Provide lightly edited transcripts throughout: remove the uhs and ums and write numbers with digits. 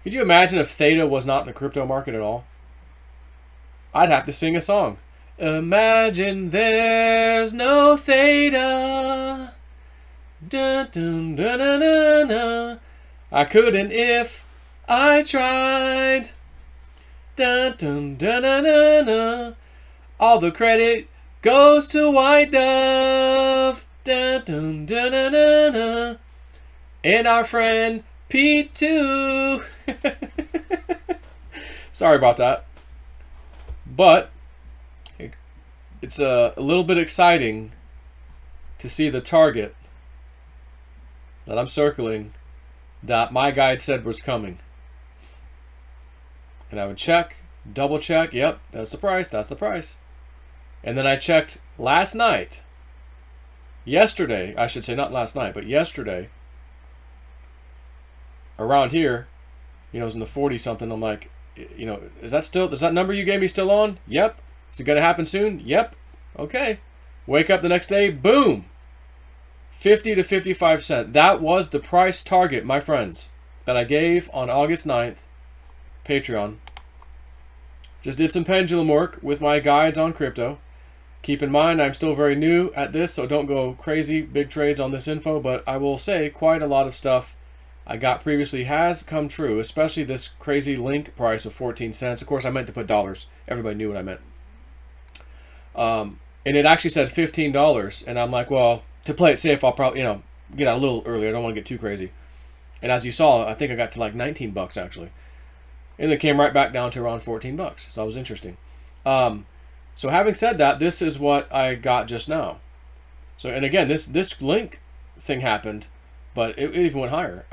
Could you imagine if Theta was not in the crypto market at all? I'd have to sing a song. Imagine there's no Theta. Dun, dun, dun, dun, dun, dun. I couldn't if I tried. Dun, dun, dun, dun, dun, dun. All the credit goes to White Dove. Dun, dun, dun, dun, dun, dun. And our friend Pete too. Sorry about that. But it's a little bit exciting to see the target that I'm circling that my guide said was coming. And I would check, double check, yep, that's the price, that's the price. And then I checked last night, yesterday, I should say not last night, but yesterday, around here, you know, it was in the 40 something. I'm like, you know, is that number you gave me still on? Yep. Is it going to happen soon? Yep. Okay. Wake up the next day, boom. 50 to 55 cents. That was the price target, my friends, that I gave on August 9th, Patreon. Just did some pendulum work with my guides on crypto. Keep in mind, I'm still very new at this, so don't go crazy big trades on this info, but I will say quite a lot of stuff I got previously has come true, especially this crazy link price of 14 cents. Of course, I meant to put dollars. Everybody knew what I meant. And it actually said $15, and I'm like, well, to play it safe, I'll probably, you know, get out a little earlier. I don't want to get too crazy. And as you saw, I think I got to like 19 bucks actually. And it came right back down to around 14 bucks. So that was interesting. So having said that, this is what I got just now. So, and again, this link thing happened, but it even went higher.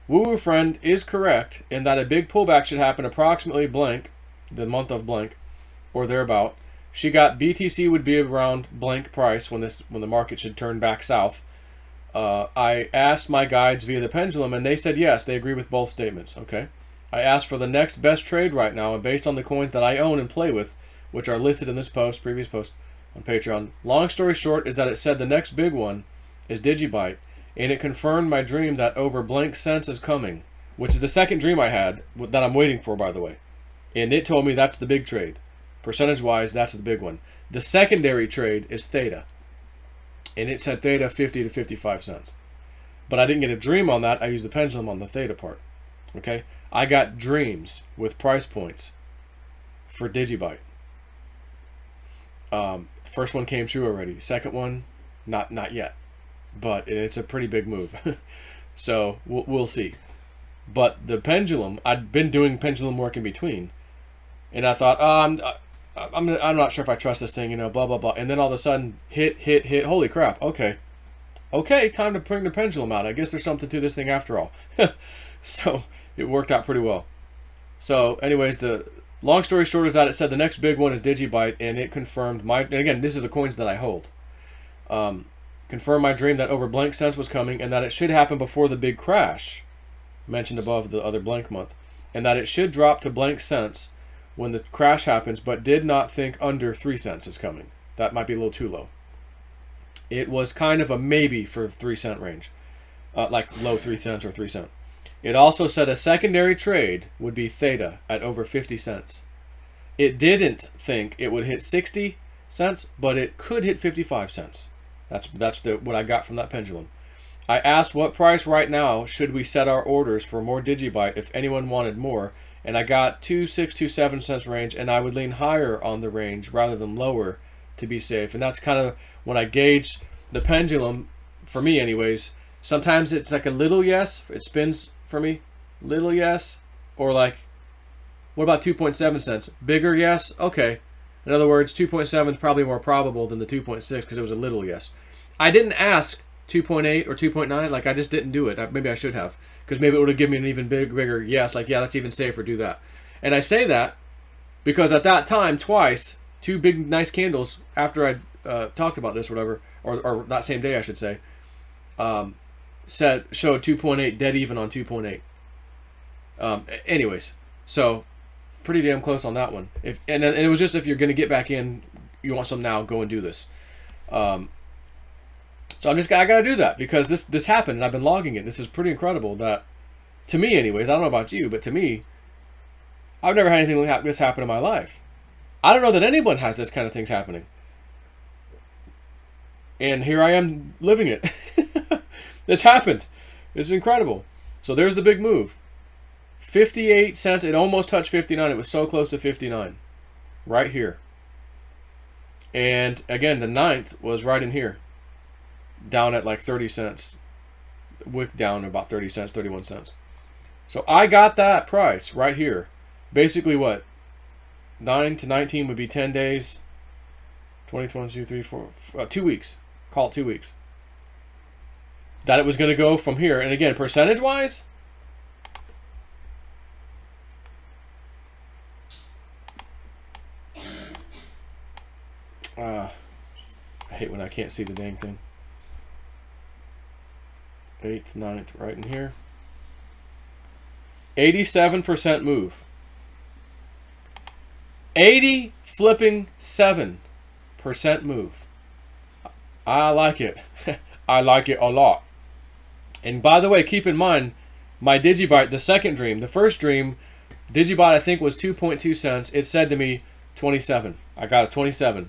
Woo Woo Friend is correct in that a big pullback should happen approximately blank, the month of blank, or thereabout. She got BTC would be around blank price when the market should turn back south. I asked my guides via the pendulum, and they said yes, they agree with both statements. Okay. I asked for the next best trade right now, and based on the coins that I own and play with, which are listed in this post, previous post on Patreon. Long story short is that it said the next big one is Digibyte, and it confirmed my dream that over blank cents is coming, which is the second dream I had that I'm waiting for, by the way. And it told me that's the big trade. Percentage-wise, that's the big one. The secondary trade is Theta, and it said Theta 50 to 55 cents. But I didn't get a dream on that. I used the pendulum on the Theta part. Okay, I got dreams with price points for Digibyte. First one came true already. Second one, not yet, but it's a pretty big move. So we'll see. But the pendulum, I'd been doing pendulum work in between, and I thought, I'm not sure if I trust this thing, you know, blah blah blah. And then all of a sudden, hit. Holy crap! Okay, time to bring the pendulum out. I guess there's something to this thing after all. So it worked out pretty well. So, anyways, the long story short is that it said the next big one is Digibyte, and it confirmed my, and again, these are the coins that I hold. Confirmed my dream that over blank cents was coming, and that it should happen before the big crash, mentioned above the other blank month, and that it should drop to blank cents when the crash happens, but did not think under 3 cents is coming. That might be a little too low. It was kind of a maybe for 3 cent range, like low 3 cents or 3 cent. It also said a secondary trade would be Theta at over 50 cents. It didn't think it would hit 60 cents, but it could hit 55 cents. That's what I got from that pendulum. I asked what price right now should we set our orders for more Digibyte if anyone wanted more, and I got 2.6 to 7 cents range, and I would lean higher on the range rather than lower to be safe. And that's kind of when I gauge the pendulum, for me anyways. Sometimes it's like a little yes, it spins for me, little yes, or like, what about 2.7 cents? Bigger yes? Okay. In other words, 2.7 is probably more probable than the 2.6 because it was a little yes. I didn't ask 2.8 or 2.9, like I just didn't do it. Maybe I should have, because maybe it would have given me an even bigger yes, like yeah, that's even safer, do that. And I say that because at that time, twice, two big nice candles after I talked about this or whatever, or that same day I should say, showed 2.8 dead even on 2.8. Anyways, so pretty damn close on that one. And it was just, if you're going to get back in, you want some now, go and do this. So I got to do that because this happened and I've been logging it. This is pretty incredible that to me anyways, I don't know about you, but to me, I've never had anything like this happen in my life. I don't know that anyone has this kind of things happening. And here I am living it. It's happened. It's incredible. So there's the big move. 58 cents. It almost touched 59. It was so close to 59. Right here. And again, the 9th was right in here. Down at like 30 cents. Wick down about 30 cents, 31 cents. So I got that price right here. Basically what? 9 to 19 would be 10 days. 20, 22, 3, 4, 2 weeks. Call it 2 weeks. That it was going to go from here. And again, percentage-wise, I hate when I can't see the dang thing. 8th, 9th, right in here. 87% move. 80 flipping 7% move. I like it. I like it a lot. And by the way, keep in mind, my Digibyte, the second dream, the first dream, Digibyte I think was 2.2 cents. It said to me 27. I got a 27.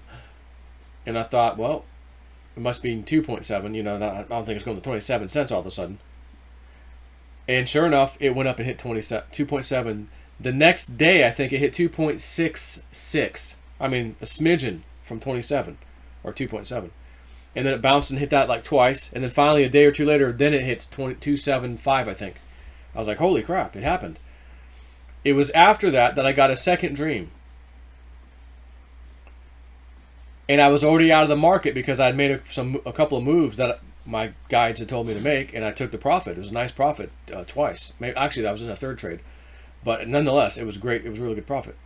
And I thought, well, it must be 2.7. You know, I don't think it's going to 27 cents all of a sudden. And sure enough, it went up and hit 2.7. The next day, I think it hit 2.66. I mean, a smidgen from 27 or 2.7. And then it bounced and hit that like twice. And then finally, a day or two later, then it hits 2.75, I think. I was like, holy crap, it happened. It was after that that I got a second dream. And I was already out of the market because I'd made a couple of moves that my guides had told me to make, and I took the profit. It was a nice profit twice. Actually, that was in a third trade. But nonetheless, it was great. It was really good profit.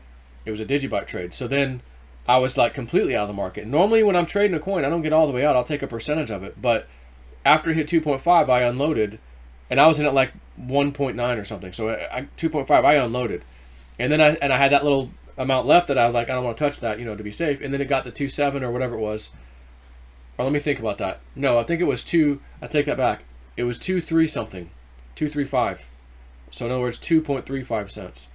It was a Digibyte trade. So then I was like completely out of the market. Normally when I'm trading a coin, I don't get all the way out. I'll take a percentage of it. But after it hit 2.5, I unloaded. And I was in at like 1.9 or something. So 2.5, I unloaded. And then I had that little amount left that I was like, I don't want to touch that, you know, to be safe. And then it got to 2.7 or whatever it was. Or let me think about that. No, I think it was 2. I take that back. It was 2.3 something. 2.35. So in other words, 2.35 cents.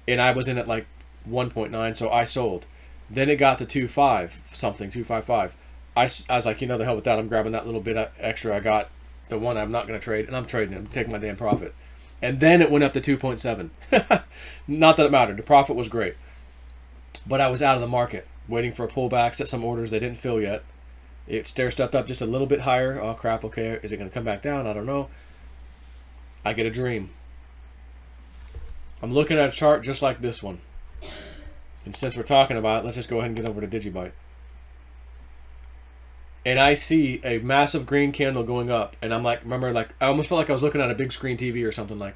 And I was in at like 1.9, so I sold. Then it got to 2.5 something, 2.55. I was like, you know, the hell with that. I'm grabbing that little bit extra. I got the one I'm not going to trade, and I'm trading it. I'm taking my damn profit. And then it went up to 2.7. Not that it mattered. The profit was great. But I was out of the market, waiting for a pullback, set some orders they didn't fill yet. It stair-stepped up just a little bit higher. Oh, crap, okay. Is it going to come back down? I don't know. I get a dream. I'm looking at a chart just like this one. And since we're talking about it, let's just go ahead and get over to Digibyte. And I see a massive green candle going up. And I'm like, remember, like, I almost felt like I was looking at a big screen TV or something like,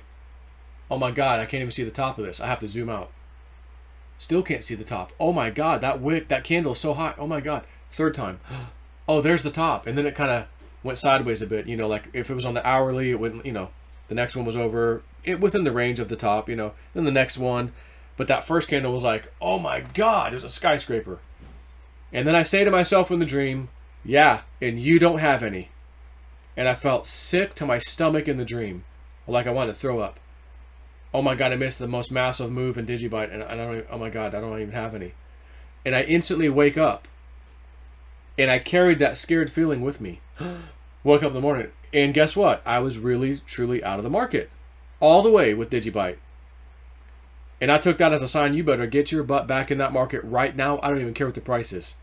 oh my God, I can't even see the top of this. I have to zoom out. Still can't see the top. Oh my God, that wick, that candle is so hot. Oh my God. Third time. Oh, there's the top. And then it kind of went sideways a bit. You know, like if it was on the hourly, it wouldn't, you know, the next one was over within the range of the top, you know, then the next one. But that first candle was like, oh my God, it was a skyscraper. And then I say to myself in the dream, yeah, and you don't have any. And I felt sick to my stomach in the dream, like I wanted to throw up. Oh my God, I missed the most massive move in Digibyte, and I don't even, oh my God, I don't even have any. And I instantly wake up, and I carried that scared feeling with me. Woke up in the morning, and guess what? I was really, truly out of the market. All the way with Digibyte. And I took that as a sign, you better get your butt back in that market right now. I don't even care what the price is.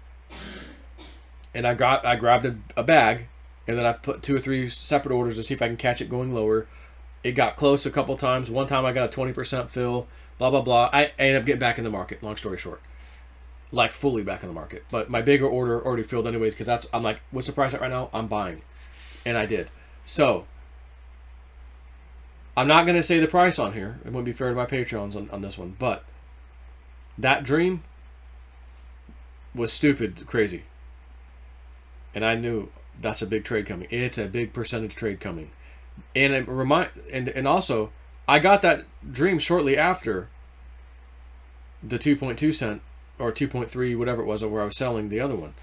And I grabbed a bag, and then I put 2 or 3 separate orders to see if I can catch it going lower. It got close a couple times. One time I got a 20% fill, blah, blah, blah. I ended up getting back in the market, long story short. Like, fully back in the market. But my bigger order already filled anyways, because I'm like, what's the price at right now? I'm buying. And I did. So, I'm not going to say the price on here. It wouldn't be fair to my Patreons on this one. But that dream was stupid crazy. And I knew that's a big trade coming. It's a big percentage trade coming. And and also, I got that dream shortly after the 2.2 cent or 2.3, whatever it was, where I was selling the other one.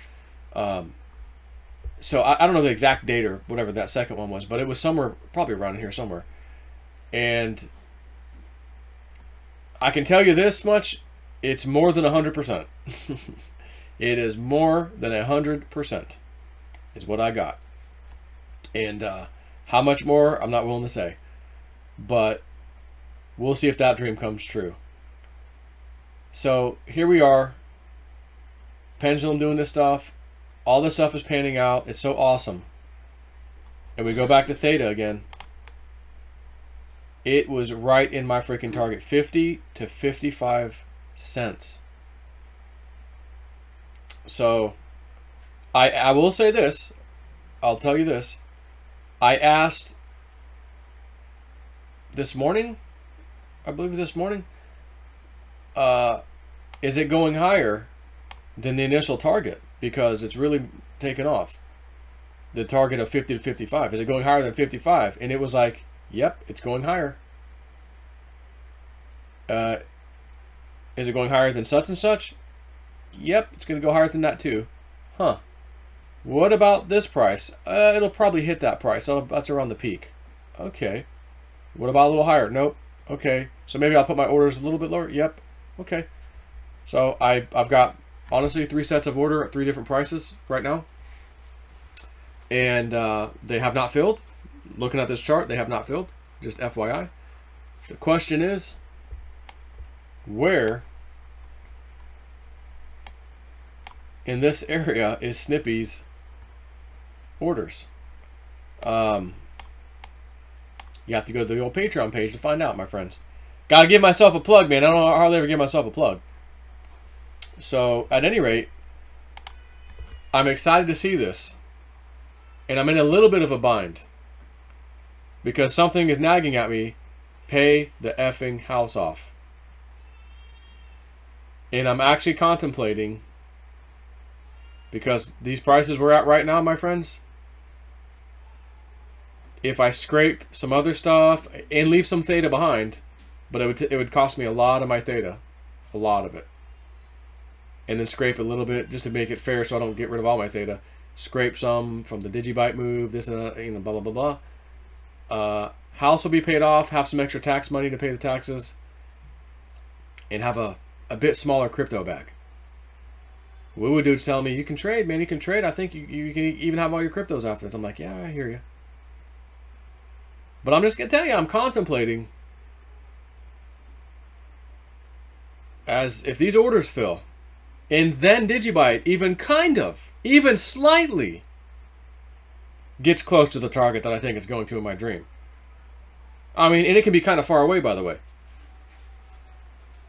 So I don't know the exact date or whatever that second one was, but it was somewhere, probably around here somewhere. And I can tell you this much, it's more than 100%. It is more than 100% is what I got. And how much more, I'm not willing to say. But we'll see if that dream comes true. So here we are. Pendulum doing this stuff. All this stuff is panning out. It's so awesome. And we go back to Theta again. It was right in my freaking target. 50 to 55 cents. So I will say this. I'll tell you this. I asked this morning, I believe this morning, is it going higher than the initial target? Because it's really taken off. The target of 50 to 55. Is it going higher than 55? And it was like, yep, it's going higher. Is it going higher than such and such? Yep, it's going to go higher than that too. Huh. What about this price? It'll probably hit that price. That's around the peak. Okay. What about a little higher? Nope. Okay. So maybe I'll put my orders a little bit lower. Yep. Okay. So I've got, honestly, 3 sets of order at 3 different prices right now. And they have not filled. Looking at this chart, they have not filled. Just FYI. The question is, where in this area is Snippy's orders? You have to go to the old Patreon page to find out, my friends. Gotta give myself a plug, man. I don't hardly ever give myself a plug. So, at any rate, I'm excited to see this. And I'm in a little bit of a bind. Because something is nagging at me. Pay the effing house off. And I'm actually contemplating, because these prices we're at right now, my friends, if I scrape some other stuff and leave some Theta behind, but it would cost me a lot of my Theta. A lot of it. And then scrape a little bit just to make it fair so I don't get rid of all my Theta. Scrape some from the Digibyte move, this and that, you know, blah, blah, blah, blah. House will be paid off, have some extra tax money to pay the taxes, and have a bit smaller crypto bag. Woo dude's telling me, you can trade, man, you can trade. I think you can even have all your cryptos after it. I'm like, yeah, I hear you. But I'm just going to tell you, I'm contemplating, as if these orders fill, and then Digibyte even slightly gets close to the target that I think it's going to in my dream. I mean, and it can be kind of far away, by the way.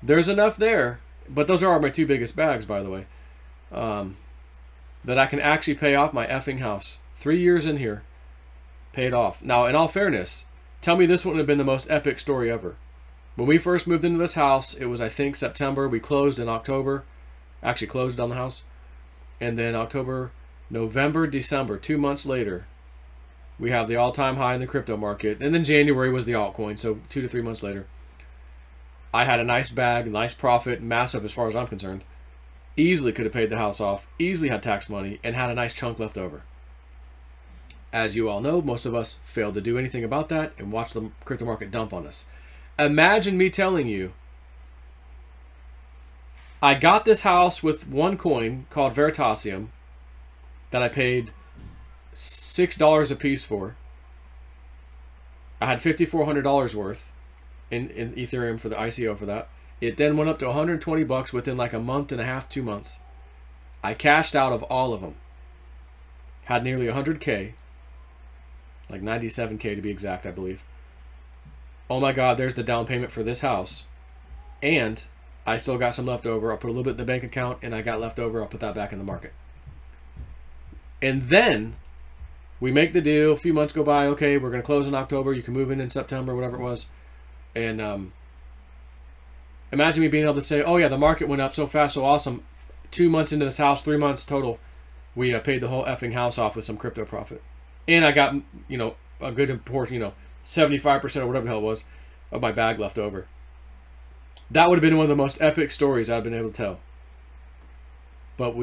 There's enough there, but those are my 2 biggest bags, by the way, that I can actually pay off my effing house. 3 years in here, paid off. Now, in all fairness, tell me this wouldn't have been the most epic story ever. When we first moved into this house, it was, I think, September. We closed in October. Actually closed on the house. And then October, November, December, 2 months later, we have the all-time high in the crypto market. And then January was the altcoin, so 2 to 3 months later. I had a nice bag, nice profit, massive as far as I'm concerned. Easily could have paid the house off, easily had tax money, and had a nice chunk left over. As you all know, most of us failed to do anything about that and watched the crypto market dump on us. Imagine me telling you, I got this house with one coin called Veritasium that I paid $6 a piece for. I had $5,400 worth in Ethereum for the ICO for that. It then went up to 120 bucks within like a month and a half, 2 months. I cashed out of all of them. Had nearly 100K. Like 97K to be exact, I believe. Oh my God, there's the down payment for this house. And I still got some left over. I'll put a little bit in the bank account, and I got left over. I'll put that back in the market. And then we make the deal. A few months go by. Okay, we're going to close in October. You can move in September, whatever it was. And imagine me being able to say, oh yeah, the market went up so fast, so awesome. 2 months into this house, 3 months total, we paid the whole effing house off with some crypto profit. And I got, you know, a good portion, 75% or whatever the hell it was of my bag left over. That would have been one of the most epic stories I've been able to tell. But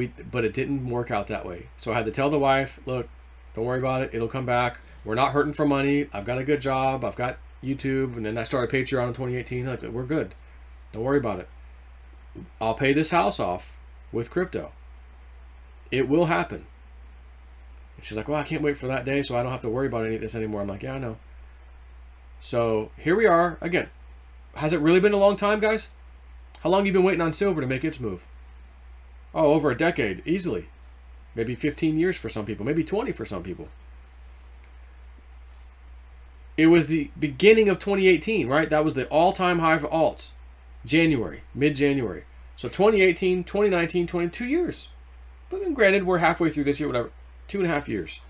it didn't work out that way. So I had to tell the wife, look, don't worry about it. It'll come back. We're not hurting for money. I've got a good job. I've got, YouTube, and then I started Patreon in 2018. Like, we're good. Don't worry about it. I'll pay this house off with crypto. It will happen. And she's like, well, I can't wait for that day so I don't have to worry about any of this anymore. I'm like, yeah, I know. So here we are. Again, has it really been a long time, guys? How long have you been waiting on silver to make its move? Oh, over a decade, easily. Maybe 15 years for some people. Maybe 20 for some people. It was the beginning of 2018, right? That was the all-time high for alts. January, mid-January. So 2018, 2019, 22 years. But granted, we're halfway through this year, whatever. 2.5 years.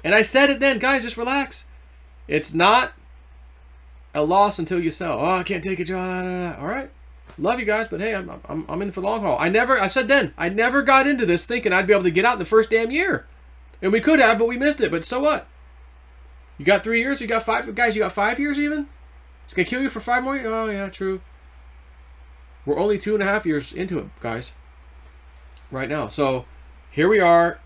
And I said it then, guys, just relax. It's not a loss until you sell. Oh, I can't take it, John. All right. Love you guys, but hey, I'm in for the long haul. I said then, I never got into this thinking I'd be able to get out in the first damn year. And we could have, but we missed it. But so what? You got 3 years? You got 5? Guys, you got 5 years even? It's going to kill you for 5 more years? Oh, yeah, true. We're only 2.5 years into it, guys. Right now. So, here we are.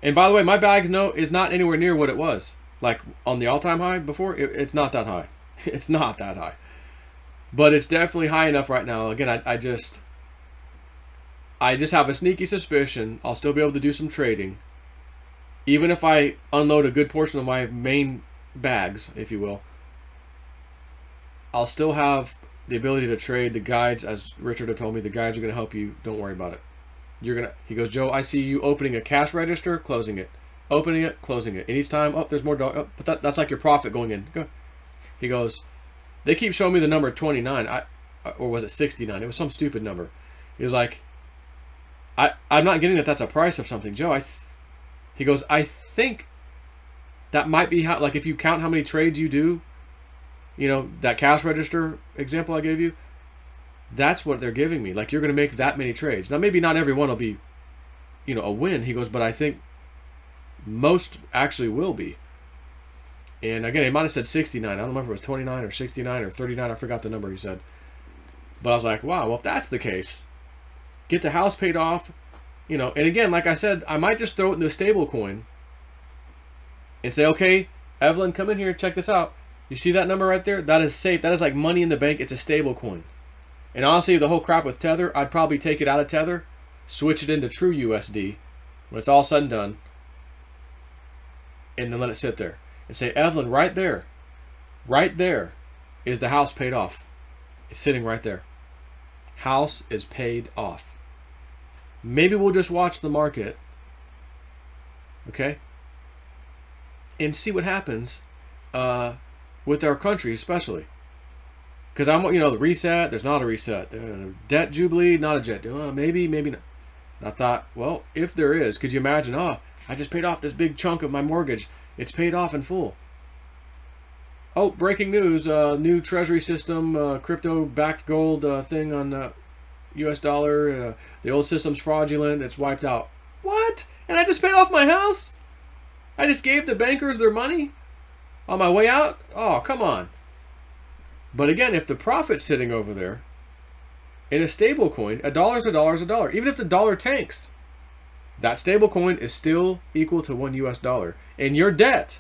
And by the way, my bag is not anywhere near what it was. Like, on the all-time high before, it's not that high. It's not that high. But it's definitely high enough right now. Again, I just have a sneaky suspicion I'll still be able to do some trading. Even if I unload a good portion of my main bags, if you will, I'll still have the ability to trade. The guides, as Richard had told me, the guides are going to help you. Don't worry about it. He goes, Joe, I see you opening a cash register, closing it. Opening it, closing it. And each time, oh, there's more dollars. Oh, but that's like your profit going in. Go. He goes, they keep showing me the number 29. Or was it 69? It was some stupid number. He was like, I'm not getting that's a price of something. Joe, he goes, I think that might be how, like if you count how many trades you do, you know, that cash register example I gave you, that's what they're giving me. Like, you're going to make that many trades. Now, maybe not every one will be, you know, a win. He goes, but I think most actually will be. And again, he might have said 69. I don't remember if it was 29 or 69 or 39. I forgot the number he said. But I was like, wow, well, if that's the case, get the house paid off. You know, and again, like I said, I might just throw it in the stable coin and say, okay, Evelyn, come in here, check this out. You see that number right there? That is safe. That is like money in the bank. It's a stable coin. And honestly, the whole crap with Tether, I'd probably take it out of Tether, switch it into true USD when it's all said and done, and then let it sit there. And say, Evelyn, right there is the house paid off. It's sitting right there. House is paid off. Maybe we'll just watch the market, okay, and see what happens with our country, especially. Because the reset, there's not a reset. Debt jubilee, not a jet. Maybe not. And I thought, well, if there is, could you imagine, I just paid off this big chunk of my mortgage. It's paid off in full. Oh, breaking news, new treasury system, crypto-backed gold thing on US dollar. The old system's fraudulent. It's wiped out. What? And I just paid off my house? I just gave the bankers their money on my way out? Oh, come on. But again, if the profit's sitting over there in a stable coin, a dollar's a dollar's a dollar. Even if the dollar tanks, that stable coin is still equal to $1 US. And your debt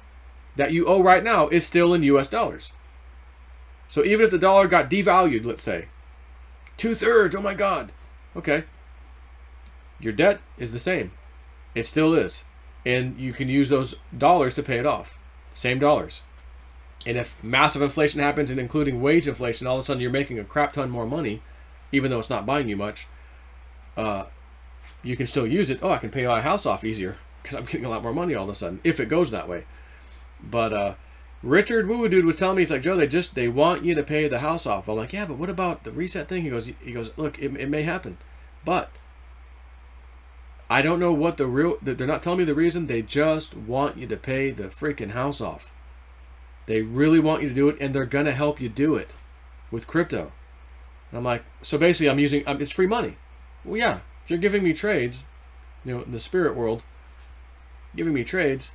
that you owe right now is still in US dollars. So even if the dollar got devalued, let's say, 2/3, oh my God. Okay. Your debt is the same. It still is. And you can use those dollars to pay it off. Same dollars. And if massive inflation happens, and including wage inflation, all of a sudden you're making a crap ton more money, even though it's not buying you much, you can still use it. Oh, I can pay my house off easier because I'm getting a lot more money all of a sudden, if it goes that way. But Richard Woo Dude was telling me, he's like, Joe, they want you to pay the house off. I'm like, yeah, but what about the reset thing? He goes, look, it may happen, but I don't know what they're not telling me the reason. They just want you to pay the freaking house off. They really want you to do it, and they're gonna help you do it with crypto. And I'm like, so basically, it's free money. Well, yeah, if you're giving me trades, in the spirit world, giving me trades.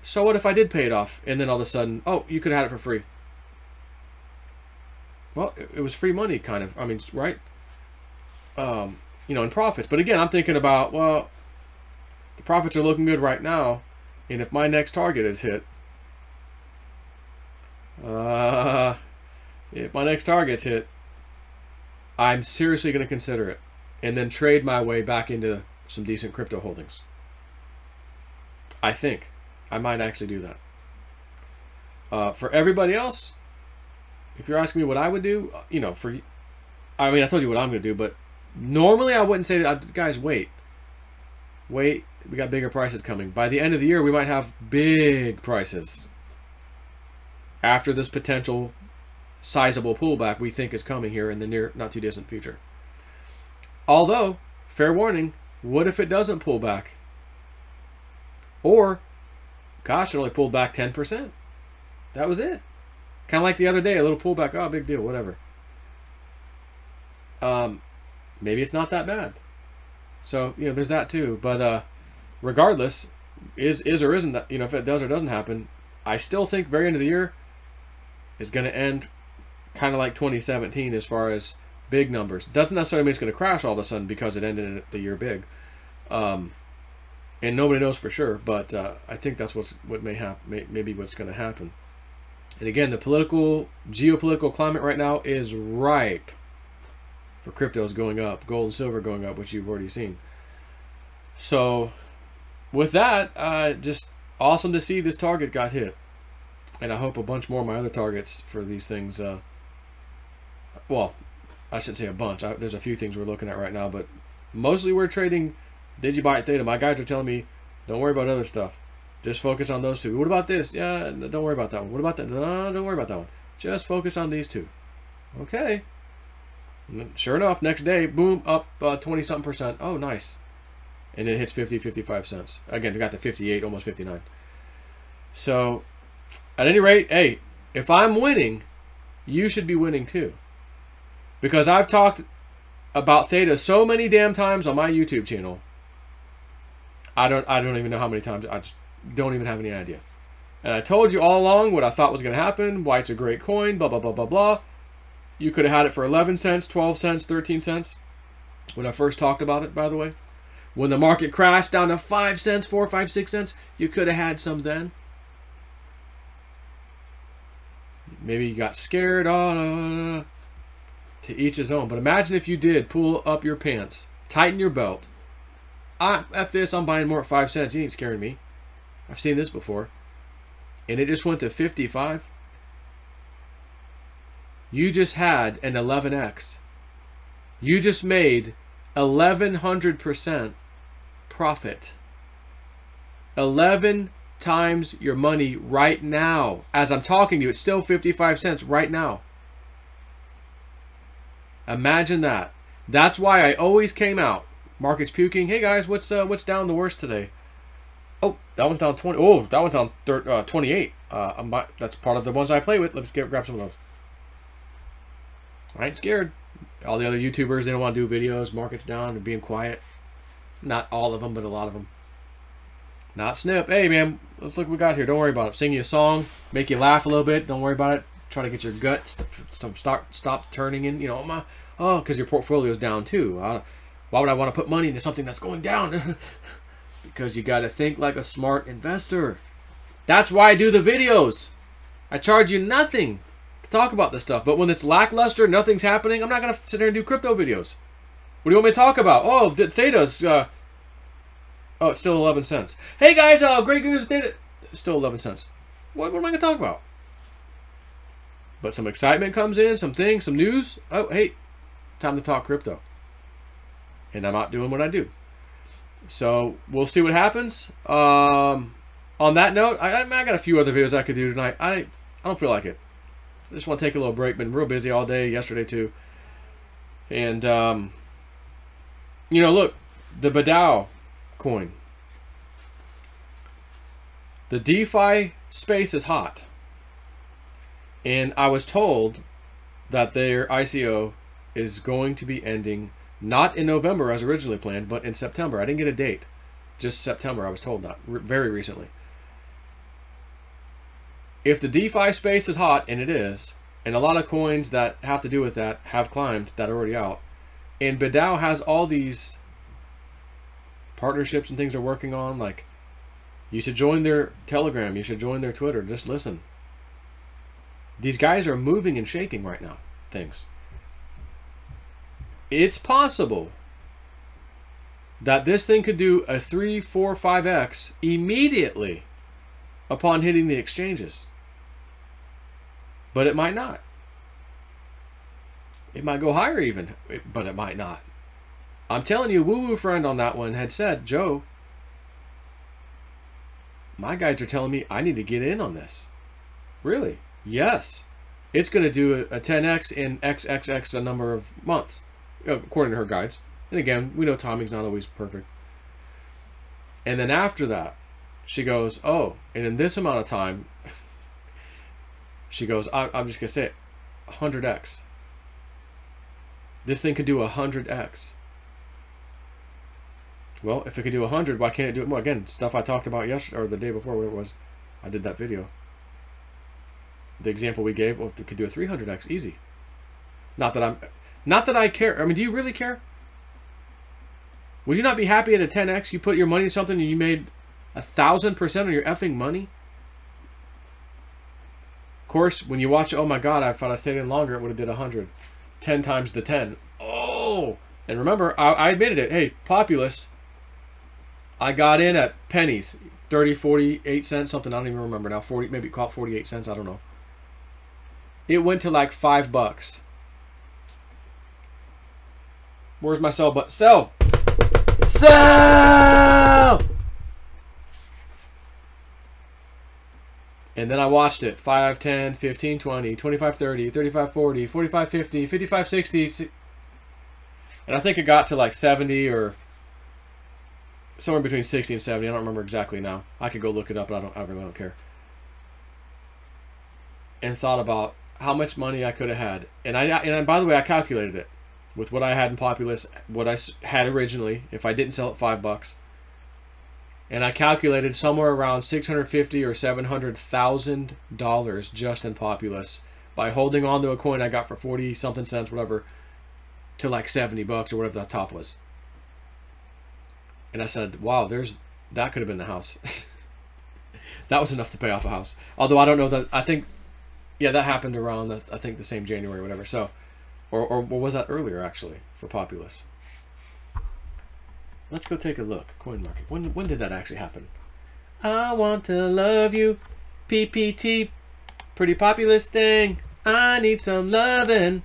So what if I did pay it off, and then all of a sudden, oh, you could have had it for free? Well, it was free money, kind of. I mean, right? In profits. But again, I'm thinking about, well, the profits are looking good right now, and if my next target is hit, my next target's hit, I'm seriously going to consider it. And then trade my way back into some decent crypto holdings. I think. I might actually do that. For everybody else, if you're asking me what I would do, you know, I mean, I told you what I'm going to do, but normally I wouldn't say that. Guys, wait. Wait, we got bigger prices coming. By the end of the year, we might have big prices. After this potential sizable pullback we think is coming here in the near, not too distant future. Although, fair warning, what if it doesn't pull back? Or, gosh, it only pulled back 10%. That was it. Kind of like the other day, a little pullback. Oh, big deal, whatever. Maybe it's not that bad. So, you know, there's that too. But regardless, is or isn't that, you know, if it does or doesn't happen, I still think very end of the year is going to end kind of like 2017 as far as big numbers. It doesn't necessarily mean it's going to crash all of a sudden because it ended the year big. And nobody knows for sure, but I think that's what may happen, maybe what's going to happen. And again, the geopolitical climate right now is ripe for cryptos going up, gold and silver going up, which you've already seen. So with that, just awesome to see this target got hit. And I hope a bunch more of my other targets for these things, well, I shouldn't say a bunch. There's a few things we're looking at right now, but mostly we're trading Digibyte Theta. My guys are telling me, don't worry about other stuff. Just focus on those two. What about this? Yeah, don't worry about that one. What about that? No, don't worry about that one. Just focus on these two. Okay. Sure enough, next day, boom, up 20-something%. Oh, nice. And it hits 50, 55 cents. Again, we got the 58, almost 59. So, at any rate, hey, if I'm winning, you should be winning too. Because I've talked about Theta so many damn times on my YouTube channel. I don't even know how many times. I just don't even have any idea. And I told you all along what I thought was going to happen, why it's a great coin, blah, blah, blah, blah, blah. You could have had it for 11 cents, 12 cents, 13 cents. When I first talked about it, by the way. When the market crashed down to 5 cents, 4, 5, 6 cents, you could have had some then. Maybe you got scared. To each his own. But imagine if you did pull up your pants, tighten your belt. F this, I'm buying more at 5 cents. You ain't scaring me. I've seen this before. And it just went to 55. You just had an 11x. You just made 1,100% profit. 11 times your money right now. As I'm talking to you, it's still 55 cents right now. Imagine that. That's why I always came out. Market's puking. Hey guys, what's down the worst today? Oh, that one's down 20. Oh, that one's down 28. That's part of the ones I play with. Let's grab some of those. I ain't scared. All the other YouTubers, they don't want to do videos. Market's down and being quiet. Not all of them, but a lot of them. Not Snip. Hey, man, let's look what we got here. Don't worry about it. Sing you a song. Make you laugh a little bit. Don't worry about it. Try to get your gut stop turning in. You know, because your portfolio is down too. Why would I want to put money into something that's going down? Because you got to think like a smart investor. That's why I do the videos. I charge you nothing to talk about this stuff. But when it's lackluster, nothing's happening, I'm not going to sit there and do crypto videos. What do you want me to talk about? Oh, Theta's... oh, it's still 11 cents. Hey, guys, great news. Theta. Still 11 cents. What am I going to talk about? But some excitement comes in, some things, some news. Oh, hey, time to talk crypto. And I'm out doing what I do. So we'll see what happens. On that note, I got a few other videos I could do tonight. I don't feel like it. I just want to take a little break. Been real busy all day, yesterday too. And, you know, look, the BDAO coin. The DeFi space is hot. And I was told that their ICO is going to be ending not in November as originally planned, but in September. I didn't get a date. Just September, I was told that very recently. If the DeFi space is hot, and it is, and a lot of coins that have to do with that have climbed, that are already out, and BDAO has all these partnerships and things they're working on, like, you should join their Telegram, you should join their Twitter, just listen. These guys are moving and shaking right now. Things. It's possible that this thing could do a 3, 4, 5x immediately upon hitting the exchanges. But it might not. It might go higher even, but it might not. I'm telling you, woo-woo friend on that one had said, Joe, my guys are telling me I need to get in on this. Really? Yes. It's going to do a 10x in XXX a number of months, according to her guides. And again, we know timing's not always perfect. And then after that, she goes, oh, and in this amount of time, she goes, I'm just going to say it, 100x. This thing could do 100x. Well, if it could do 100, why can't it do it more? Again, stuff I talked about yesterday or the day before, whatever it was. I did that video. The example we gave, well, if it could do a 300x, easy. Not that I care. I mean, do you really care? Would you not be happy at a 10x? You put your money in something and you made 1,000% on your effing money? Of course, when you watch, oh my God, I thought I stayed in longer, it would have did 100. 10 times the 10. Oh! And remember, I admitted it. Hey, Populous, I got in at pennies. 30, 48 cents, something. I don't even remember now. 40, maybe call it 48 cents. I don't know. It went to like $5. Where's my sell button? Sell! Sell! And then I watched it. 5, 10, 15, 20, 25, 30, 35, 40, 45, 50, 55, 60. And I think it got to like 70 or somewhere between 60 and 70. I don't remember exactly now. I could go look it up, but I really don't care. And thought about how much money I could have had. And by the way, I calculated it with what I had in Populous, what I had originally, if I didn't sell it $5. And I calculated somewhere around $650,000 or $700,000 just in Populous by holding on to a coin I got for 40 something cents, whatever, to like $70 or whatever that top was. And I said, wow, that could have been the house. That was enough to pay off a house. Although I don't know that, I think, yeah, that happened around, I think, the same January or whatever. So, or was that earlier, actually, for Populous? Let's go take a look. Coin market. When did that actually happen? I want to love you. PPT. Pretty Populous thing. I need some loving.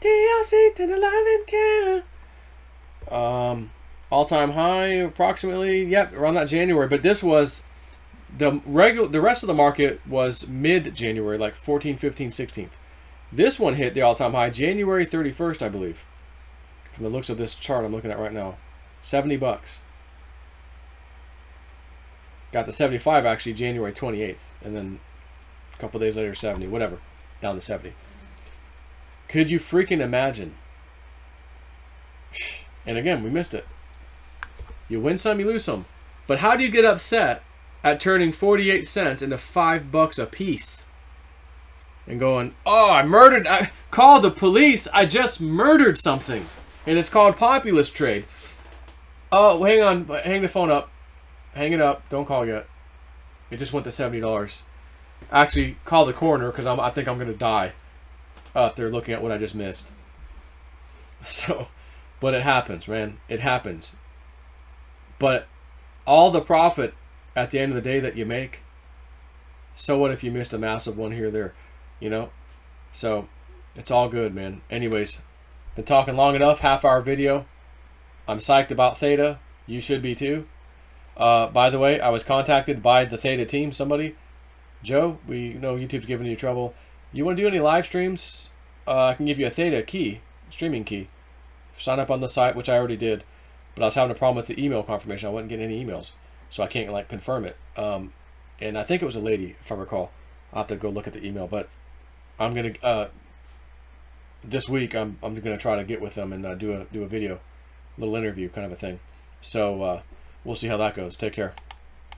DLC to the loving care. All-time high, approximately. Yep, around that January. But this was the rest of the market was mid-January, like 14th, 15th, 16th. This one hit the all-time high January 31st, I believe. From the looks of this chart I'm looking at right now. $70. Got the 75 actually January 28th. And then a couple days later, 70. Whatever. Down to 70. Could you freaking imagine? And again, we missed it. You win some, you lose some. But how do you get upset at turning 48 cents into $5 a piece? And going, oh, I call the police. I just murdered something. And it's called Populous trade. Oh, hang on. Hang the phone up. Hang it up. Don't call yet. It just went to $70. Actually, call the coroner because I think I'm going to die if they're looking at what I just missed. So, but it happens, man. It happens. But all the profit at the end of the day that you make, so what if you missed a massive one here or there? You know? So, it's all good, man. Anyways, been talking long enough. Half-hour video. I'm psyched about Theta. You should be too. By the way, I was contacted by the Theta team. Somebody, Joe, we know YouTube's giving you trouble. You want to do any live streams? I can give you a Theta key, streaming key. Sign up on the site, which I already did. But I was having a problem with the email confirmation. I wasn't getting any emails, so I can't like confirm it. And I think it was a lady, if I recall. I'll have to go look at the email. But I'm gonna this week I'm gonna try to get with them and do a video. Little interview kind of a thing. So we'll see how that goes. Take care.